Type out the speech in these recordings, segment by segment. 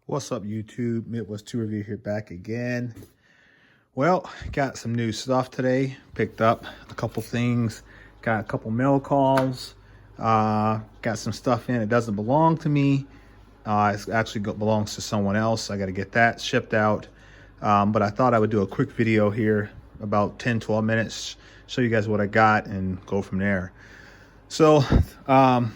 What's up, YouTube? Midwest 2 Review here, back again. Well, got some new stuff today. Picked up a couple things. Got a couple mail calls. Got some stuff in. It doesn't belong to me. It actually belongs to someone else. I got to get that shipped out. But I thought I would do a quick video here, about 10-12 minutes, show you guys what I got and go from there. So I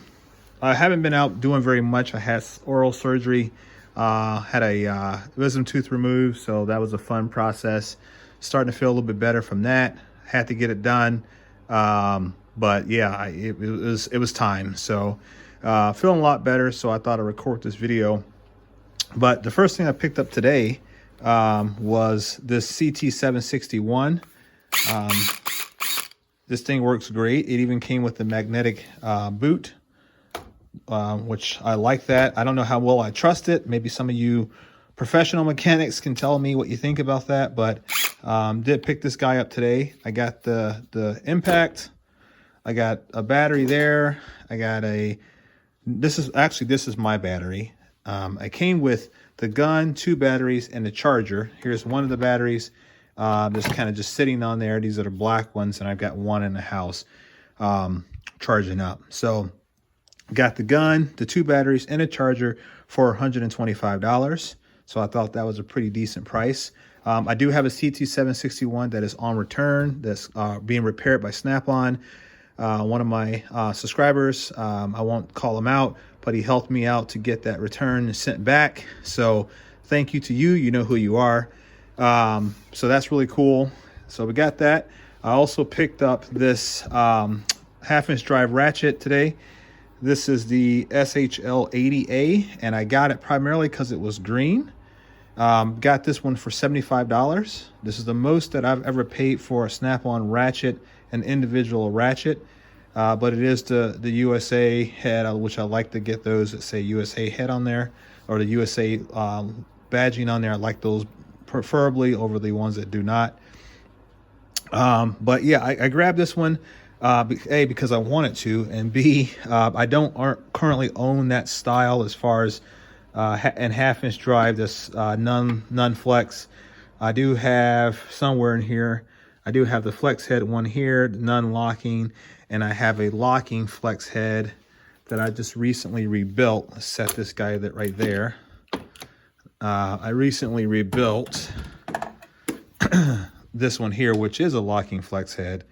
haven't been out doing very much. I had oral surgery. Had a wisdom tooth removed, so that was a fun process. Starting to feel a little bit better from that. Had to get it done, but yeah, it was time. So feeling a lot better. So I thought I'd record this video. But the first thing I picked up today was this CT761. This thing works great. It even came with the magnetic boot. Which I like that. I don't know how well I trust it. Maybe some of you professional mechanics can tell me what you think about that, but did pick this guy up today. I got the impact. I got a battery there. I got this is my battery. I came with the gun, 2 batteries, and the charger. Here's one of the batteries. Just kind of just sitting on there. These are the black ones, and I've got one in the house charging up. So got the gun, the 2 batteries, and a charger for $125. So I thought that was a pretty decent price. I do have a CT761 that is on return, that's being repaired by Snap-on. One of my subscribers, I won't call him out, but he helped me out to get that returned and sent back. So thank you to you. You know who you are. So that's really cool. So we got that. I also picked up this half-inch drive ratchet today. This is the SHL80A, and I got it primarily because it was green. Got this one for $75. This is the most that I've ever paid for a Snap-on ratchet, an individual ratchet. But it is the USA head, which I like to get those that say USA head on there, or the USA badging on there. I like those preferably over the ones that do not. But yeah, I grabbed this one. A, because I wanted to, and B, I aren't currently own that style as far as and half-inch drive, this none flex. I do have somewhere in here, I do have the flex head one here, none locking, and I have a locking flex head that I just recently rebuilt. Let's set this guy right there. I recently rebuilt this one here, which is a locking flex head.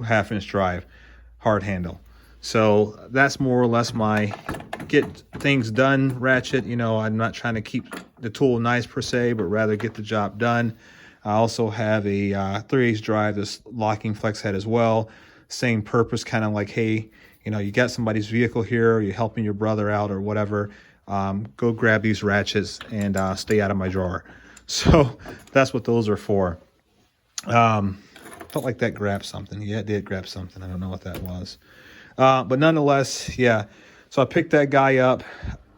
Half-inch drive, hard handle. So that's more or less my get things done ratchet. You know, I'm not trying to keep the tool nice per se, but rather get the job done. I also have a 3/8 drive, this locking flex head as well. Same purpose, kind of like, hey, you know, you got somebody's vehicle here, or you're helping your brother out or whatever. Go grab these ratchets and stay out of my drawer. So that's what those are for. Felt like that grabbed something. Yeah, it did grab something. I don't know what that was. But nonetheless, yeah. So I picked that guy up.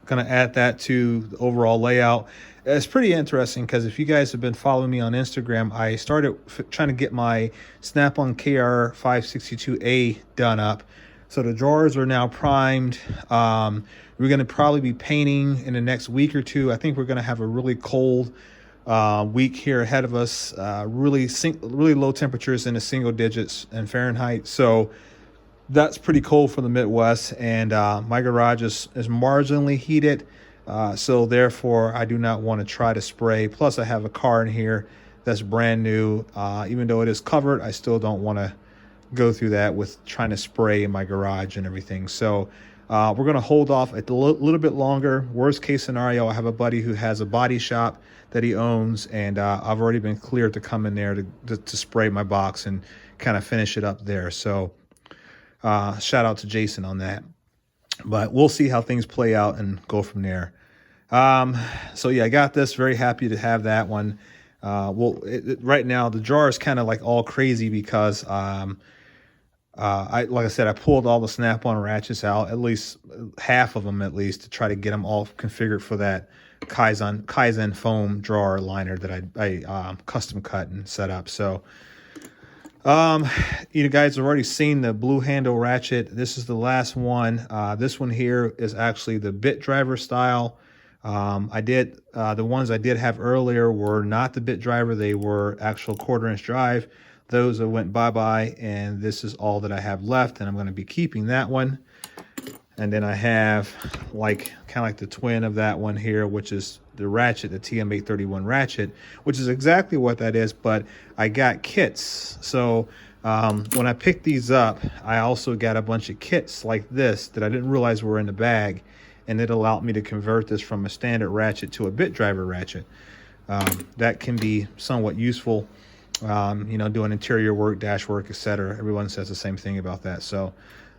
Going to add that to the overall layout. It's pretty interesting because if you guys have been following me on Instagram, I started trying to get my Snap-on KR562A done up. So the drawers are now primed. We're going to probably be painting in the next week or two. I think we're going to have a really cold week here ahead of us. Really low temperatures in the single digits in Fahrenheit. So that's pretty cold for the Midwest. And my garage is marginally heated. So therefore, I do not want to try to spray. Plus, I have a car in here that's brand new. Even though it is covered, I still don't want to go through that with trying to spray in my garage and everything. So we're going to hold off a little bit longer. Worst case scenario, I have a buddy who has a body shop that he owns, and I've already been cleared to come in there to spray my box and kind of finish it up there. So shout out to Jason on that. But we'll see how things play out and go from there. So yeah, I got this. Very happy to have that one. Right now the jar is kind of like all crazy because like I said, I pulled all the Snap-on ratchets out, at least half of them, at least, to try to get them all configured for that Kaizen foam drawer liner that I custom cut and set up. So you guys have already seen the blue handle ratchet. This is the last one. This one here is actually the bit driver style. The ones I did have earlier were not the bit driver. They were actual 1/4 inch drive. Those went bye-bye, and this is all that I have left, and I'm going to be keeping that one. And then I have kind of like the twin of that one here, which is the ratchet, the TM831 ratchet, which is exactly what that is, but I got kits. So when I picked these up, I also got a bunch of kits like this that I didn't realize were in the bag, and it allowed me to convert this from a standard ratchet to a bit driver ratchet. That can be somewhat useful, you know, doing interior work, dash work, etc. Everyone says the same thing about that. So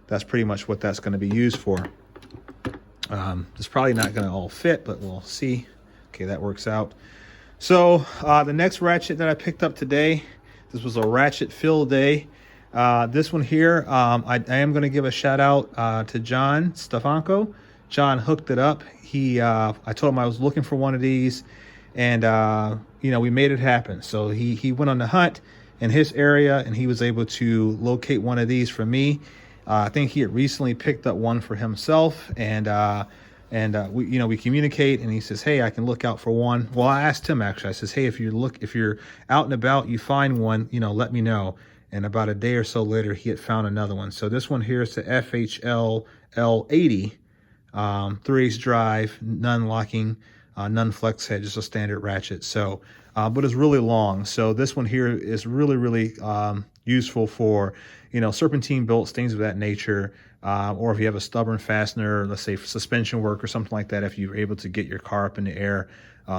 that's pretty much what that's going to be used for. It's probably not going to all fit, but we'll see. Okay, that works out. So the next ratchet that I picked up today, this was a ratchet fill day. This one here, I am going to give a shout out to John Stefanko. John hooked it up. I told him I was looking for one of these, and you know, we made it happen. So he went on the hunt in his area, and he was able to locate one of these for me. I think he had recently picked up one for himself, and we communicate, and he says, hey, I can look out for one. Well, I asked him actually. I says, hey, if you're out and about, you find one, you know, let me know. And about a day or so later, he had found another one. So this one here is the FHL L80, 3/8 drive, none locking, none flex head, just a standard ratchet. So, but it's really long. So this one here is really useful for, you know, serpentine bolts, things of that nature, or if you have a stubborn fastener, let's say for suspension work or something like that. If you're able to get your car up in the air,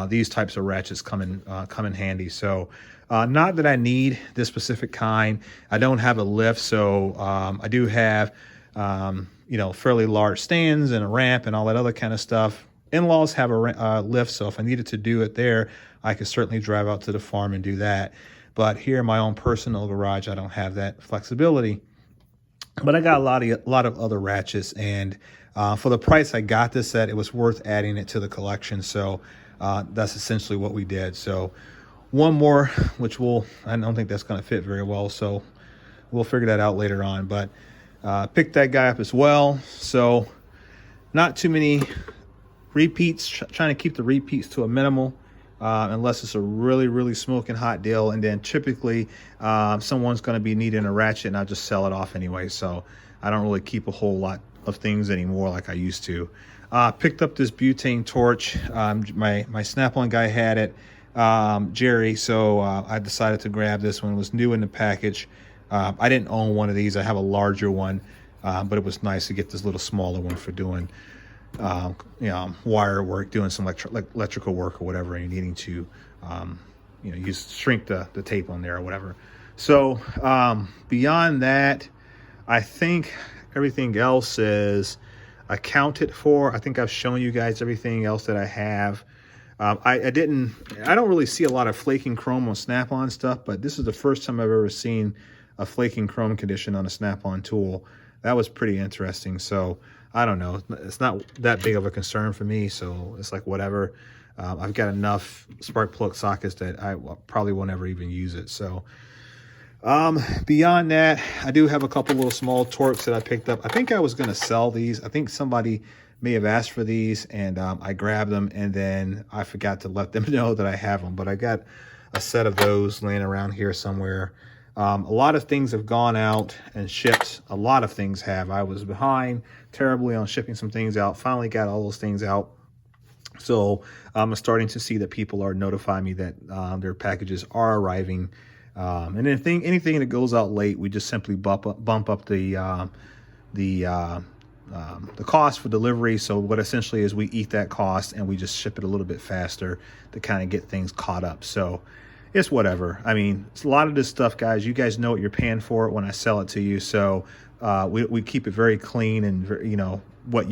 these types of ratchets come in handy. So, not that I need this specific kind. I don't have a lift, so I do have, you know, fairly large stands and a ramp and all that other kind of stuff. In-laws have a lift, so if I needed to do it there, I could certainly drive out to the farm and do that. But here in my own personal garage, I don't have that flexibility. But I got a lot of other ratchets, and for the price I got this at, it was worth adding it to the collection. So that's essentially what we did. So one more, which I don't think that's going to fit very well, so we'll figure that out later on. But picked that guy up as well. So not too many repeats, trying to keep the repeats to a minimal. Unless it's a really smoking hot deal, and then typically someone's going to be needing a ratchet, and I'll just sell it off anyway. So I don't really keep a whole lot of things anymore like I used to. Picked up this butane torch. My Snap-on guy had it, Jerry, so I decided to grab this one. It was new in the package. I didn't own one of these. I have a larger one, but it was nice to get this little smaller one for doing you know, wire work, doing some electrical work or whatever, and you're needing to, you know, shrink the tape on there or whatever. So beyond that, I think everything else is accounted for. I think I've shown you guys everything else that I have. I don't really see a lot of flaking chrome on Snap-on stuff, but this is the first time I've ever seen a flaking chrome condition on a Snap-on tool. That was pretty interesting. So I don't know. It's not that big of a concern for me, so it's like whatever. I've got enough spark plug sockets that I probably won't ever even use it. So beyond that, I do have a couple little small torques that I picked up. I think I was going to sell these. I think somebody may have asked for these, and I grabbed them, and then I forgot to let them know that I have them. But I got a set of those laying around here somewhere. A lot of things have gone out and shipped. A lot of things have. I was behind terribly on shipping some things out. Finally got all those things out. So I'm starting to see that people are notifying me that their packages are arriving. And anything that goes out late, we just simply bump up the cost for delivery. So what essentially is we eat that cost and we just ship it a little bit faster to kind of get things caught up. So it's whatever. I mean, it's a lot of this stuff, guys. You guys know what you're paying for it when I sell it to you. So we keep it very clean, and you know what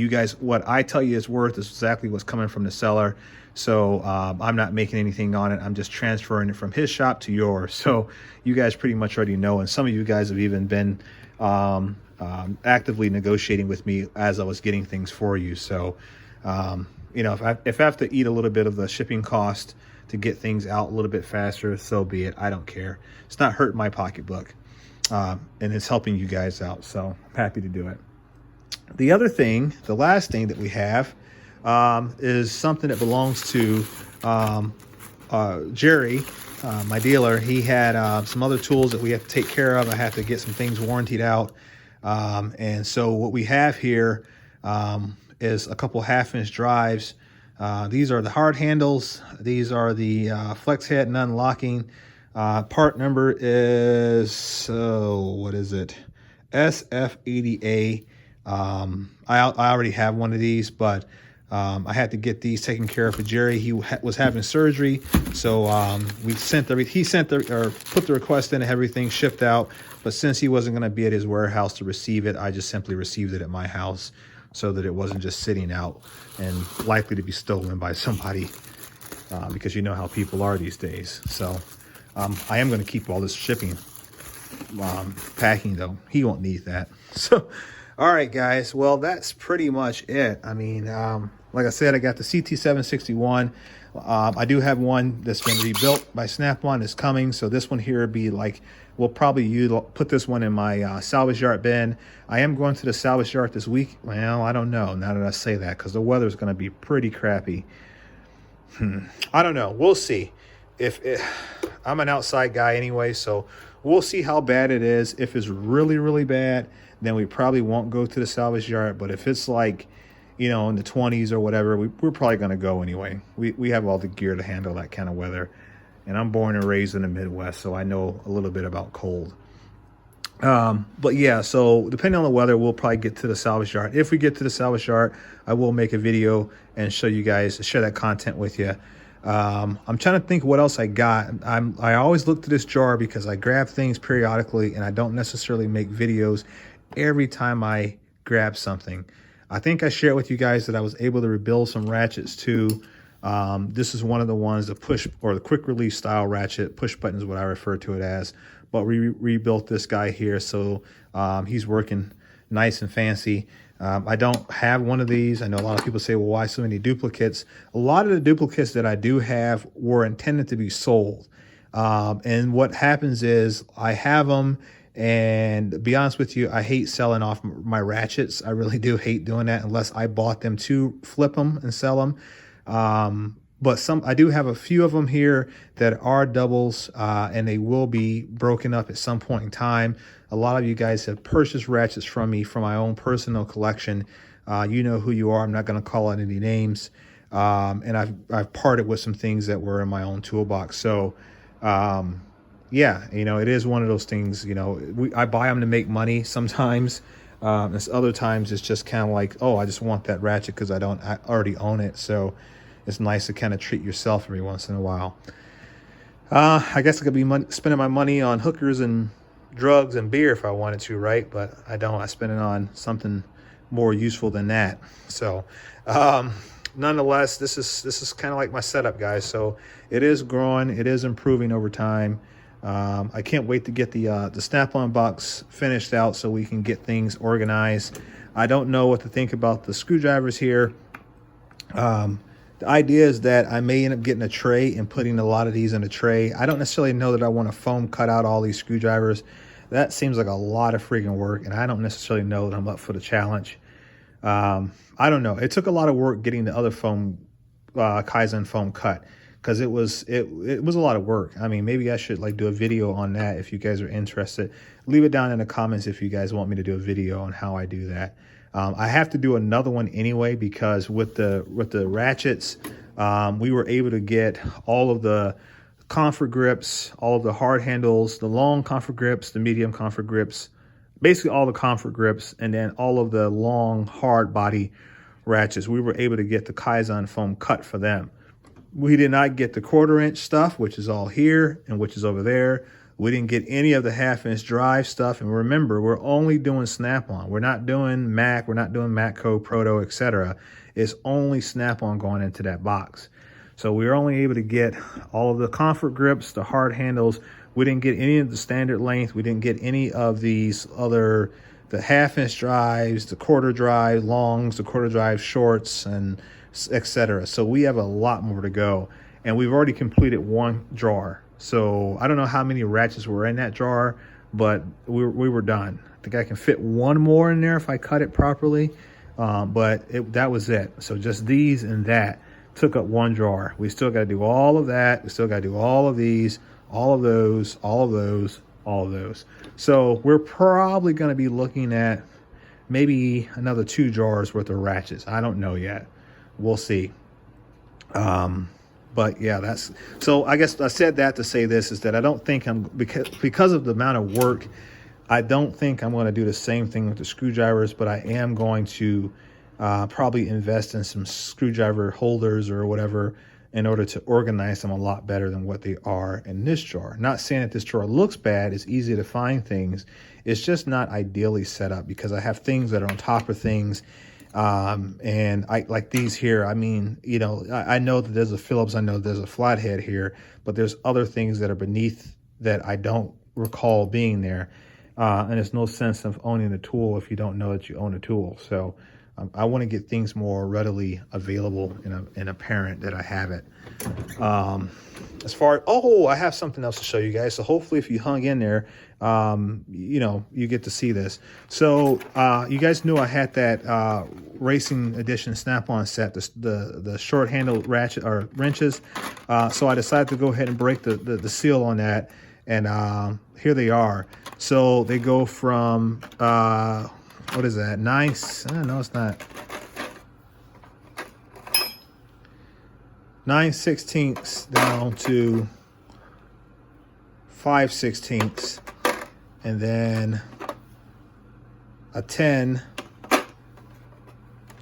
I tell you is worth is exactly what's coming from the seller. So I'm not making anything on it. I'm just transferring it from his shop to yours. So you guys pretty much already know, and some of you guys have even been actively negotiating with me as I was getting things for you. So you know, if I have to eat a little bit of the shipping cost to get things out a little bit faster, so be it. I don't care. It's not hurting my pocketbook, and it's helping you guys out. So I'm happy to do it. The other thing, the last thing that we have, is something that belongs to Jerry, my dealer. He had some other tools that we have to take care of. I have to get some things warrantied out. And so what we have here is a couple half-inch drives. These are the hard handles. These are the flex head and unlocking. Part number is, what is it? SF80A. I already have one of these, but I had to get these taken care of for Jerry. He was having surgery, so we sent he put the request in and everything shipped out. But since he wasn't going to be at his warehouse to receive it, I just simply received it at my house, so that it wasn't just sitting out and likely to be stolen by somebody, because you know how people are these days. So I am going to keep all this shipping, packing though. He won't need that. So, all right, guys. Well, that's pretty much it. I mean, like I said, I got the CT761. I do have one that's been rebuilt by Snap-on. It's coming. So this one here would be like, we'll probably put this one in my salvage yard bin. I am going to the salvage yard this week. Well, I don't know now that I say that, because the weather is going to be pretty crappy. I don't know. We'll see. I'm an outside guy anyway, so we'll see how bad it is. If it's really, really bad, then we probably won't go to the salvage yard. But if it's like, you know, in the 20s or whatever, we're probably going to go anyway. We have all the gear to handle that kind of weather. And I'm born and raised in the Midwest, so I know a little bit about cold. But yeah, so depending on the weather, we'll probably get to the salvage yard. If we get to the salvage yard, I will make a video and show you guys, share that content with you. I'm trying to think what else I got. I always look to this jar because I grab things periodically, and I don't necessarily make videos every time I grab something. I think I shared with you guys that I was able to rebuild some ratchets too. This is one of the ones, the push or the quick release style ratchet. Push button is what I refer to it as. But we rebuilt this guy here, so he's working nice and fancy. I don't have one of these. I know a lot of people say, well, why so many duplicates? A lot of the duplicates that I do have were intended to be sold. And what happens is I have them, and to be honest with you, I hate selling off my ratchets. I really do hate doing that unless I bought them to flip them and sell them. But I do have a few of them here that are doubles, and they will be broken up at some point in time. A lot of you guys have purchased ratchets from me from my own personal collection. You know who you are. I'm not going to call out any names. And I've parted with some things that were in my own toolbox. So, yeah, you know, it is one of those things, you know, I buy them to make money sometimes. And other times it's just kind of like, oh, I just want that ratchet because I already own it. So it's nice to kind of treat yourself every once in a while. I guess I could be spending my money on hookers and drugs and beer if I wanted to, right? But I don't. I spend it on something more useful than that. So nonetheless, this is kind of like my setup, guys. So it is growing. It is improving over time. I can't wait to get the Snap-on box finished out so we can get things organized. I don't know what to think about the screwdrivers here. The idea is that I may end up getting a tray and putting a lot of these in a tray. I don't necessarily know that I want to foam cut out all these screwdrivers. That seems like a lot of freaking work, and I don't necessarily know that I'm up for the challenge. I don't know. It took a lot of work getting the other foam, Kaizen foam cut, because it was a lot of work. I mean, maybe I should like do a video on that if you guys are interested. Leave it down in the comments if you guys want me to do a video on how I do that. I have to do another one anyway because with the ratchets, we were able to get all of the comfort grips, all of the hard handles, the long comfort grips, the medium comfort grips, basically all the comfort grips, and then all of the long hard body ratchets. We were able to get the Kaizen foam cut for them. We did not get the 1/4" stuff, which is all here and which is over there. We didn't get any of the 1/2" drive stuff. And remember, we're only doing Snap-on. We're not doing Mac. We're not doing Matco, Proto, etc. It's only Snap-on going into that box. So we were only able to get all of the comfort grips, the hard handles. We didn't get any of the standard length. We didn't get any of these other, the 1/2" drives, the 1/4 drive longs, the 1/4 drive shorts, and etc. So we have a lot more to go. And we've already completed one drawer. So I don't know how many ratchets were in that jar, but we were done. I think I can fit one more in there if I cut it properly. but that was it. So just these and that took up one drawer. We still got to do all of that. We still got to do all of these, all of those, all of those, all of those. So we're probably going to be looking at maybe another 2 drawers worth of ratchets. I don't know yet. We'll see. But yeah, that's, so I guess I said that to say this, is that I don't think because of the amount of work, I don't think I'm going to do the same thing with the screwdrivers, but I am going to probably invest in some screwdriver holders or whatever in order to organize them a lot better than what they are in this drawer. Not saying that this drawer looks bad, it's easy to find things. It's just not ideally set up because I have things that are on top of things. And I like these here. I mean, you know, I know that there's a Phillips, I know there's a flathead here, but there's other things that are beneath that I don't recall being there. And there's no sense of owning a tool if you don't know that you own a tool. So I want to get things more readily available and apparent that I have it. As far, oh, I have something else to show you guys. So hopefully if you hung in there, you know, you get to see this. So you guys knew I had that Racing Edition Snap-on set, the short handle ratchet or wrenches. So I decided to go ahead and break the seal on that. And here they are. So they go from, what is that? Nice. No, it's not. 9/16 down to 5/16, and then a 10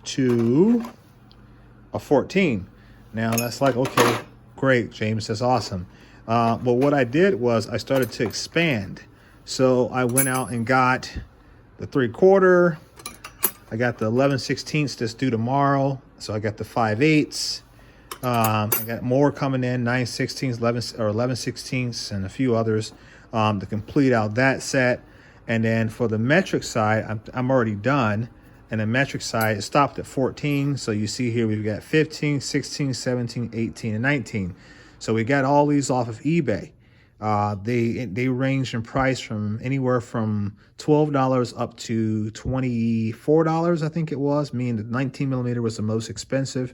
to a 14. Now that's like, okay, great, James, that's awesome. But what I did was I started to expand. So I went out and got the 3/4. I got the 11/16 that's due tomorrow. So I got the 5/8. I got more coming in, 9/16, 11/16, and a few others to complete out that set. And then for the metric side, I'm already done. And the metric side is stopped at 14. So you see here we've got 15, 16, 17, 18, and 19. So we got all these off of eBay. They range in price from anywhere from $12 up to $24, I think it was. Meaning the 19 millimeter was the most expensive,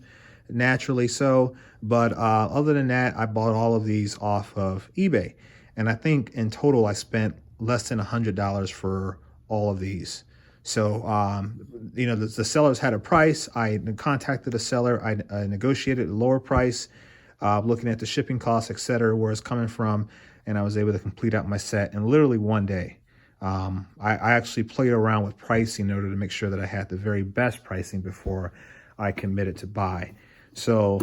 naturally so. But other than that, I bought all of these off of eBay. And I think in total I spent less than $100 for all of these. So, you know, the sellers had a price. I contacted the seller. I negotiated a lower price, looking at the shipping costs, etc., where it's coming from. And I was able to complete out my set in literally one day. I actually played around with pricing in order to make sure that I had the very best pricing before I committed to buy. So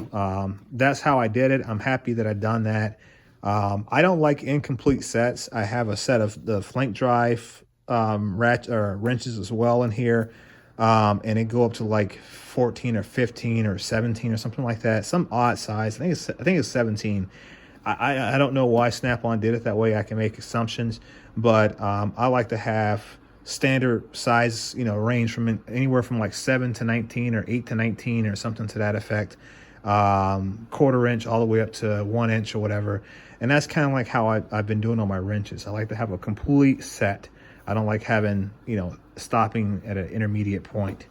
that's how I did it. I'm happy that I've done that. I don't like incomplete sets. I have a set of the flank drive wrenches as well in here. And it go up to like 14 or 15 or 17 or something like that. Some odd size. I think it's 17. I don't know why Snap-on did it that way. I can make assumptions, but I like to have standard size, you know, range from anywhere from like 7 to 19 or 8 to 19 or something to that effect. 1/4 inch all the way up to 1 inch or whatever. And that's kind of like how I've been doing on my wrenches. I like to have a complete set. I don't like having, you know, stopping at an intermediate point.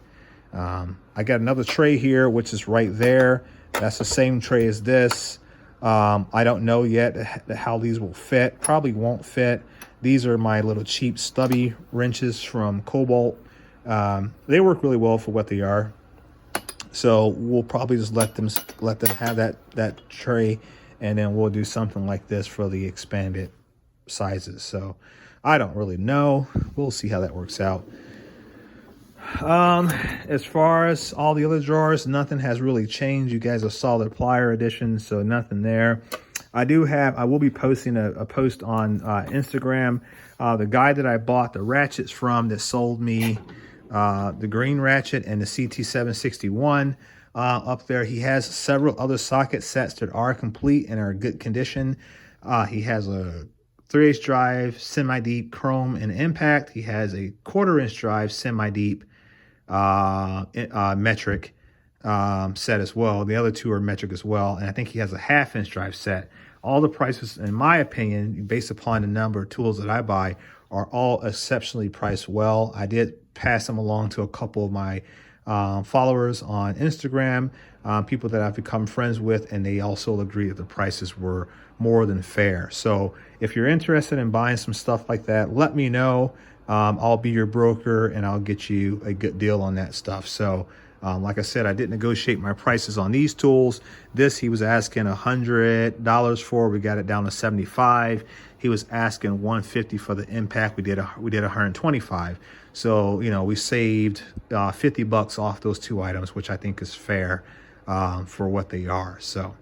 I got another tray here, which is right there. That's the same tray as this. I don't know yet how these will fit. Probably won't fit. These are my little cheap stubby wrenches from Cobalt. They work really well for what they are. So we'll probably just let them have that tray, and then we'll do something like this for the expanded sizes. So I don't really know. We'll see how that works out. As far as all the other drawers, nothing has really changed. You guys have saw the plier edition, so nothing there. I will be posting a post on Instagram. The guy that I bought the ratchets from that sold me the green ratchet and the CT761 up there, he has several other socket sets that are complete and are in good condition. He has a 3/8 drive, semi-deep chrome and impact. He has a 1/4 inch drive, semi-deep metric set as well. The other two are metric as well. And I think he has a 1/2 inch drive set. All the prices, in my opinion, based upon the number of tools that I buy, are all exceptionally priced well. I did pass them along to a couple of my followers on Instagram, people that I've become friends with, and they also agree that the prices were more than fair. So if you're interested in buying some stuff like that, let me know. I'll be your broker and I'll get you a good deal on that stuff. So like I said, I did negotiate my prices on these tools. This he was asking $100 for. We got it down to $75. He was asking $150 for the impact. We did $125. So we saved $50 off those two items, which I think is fair for what they are. So.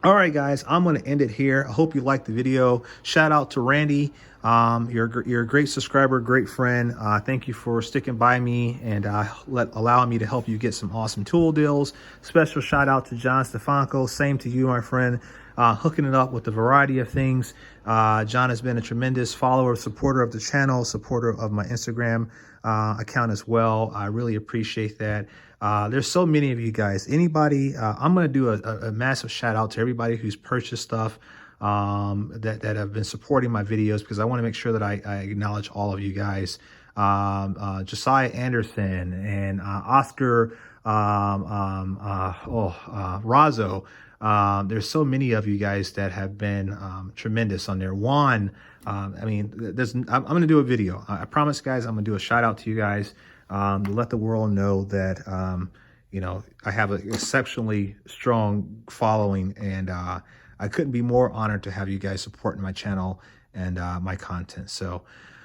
All right, guys, I'm going to end it here. I hope you liked the video. Shout out to Randy. You're a great subscriber, great friend. Thank you for sticking by me and allowing me to help you get some awesome tool deals. Special shout out to John Stefanko. Same to you, my friend. Hooking it up with a variety of things. John has been a tremendous follower, supporter of the channel, supporter of my Instagram account as well. I really appreciate that. There's so many of you guys. Anybody, I'm going to do a massive shout out to everybody who's purchased stuff that have been supporting my videos, because I want to make sure that I acknowledge all of you guys. Josiah Anderson and Oscar Razzo. There's so many of you guys that have been tremendous on there. Juan, I mean, I'm going to do a video. I promise, guys, I'm going to do a shout out to you guys to let the world know that, I have an exceptionally strong following, and I couldn't be more honored to have you guys supporting my channel and my content. So,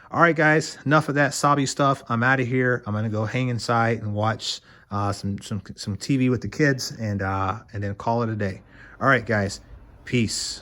all right, guys, enough of that sobby stuff. I'm out of here. I'm going to go hang inside and watch some TV with the kids and then call it a day. All right, guys, peace.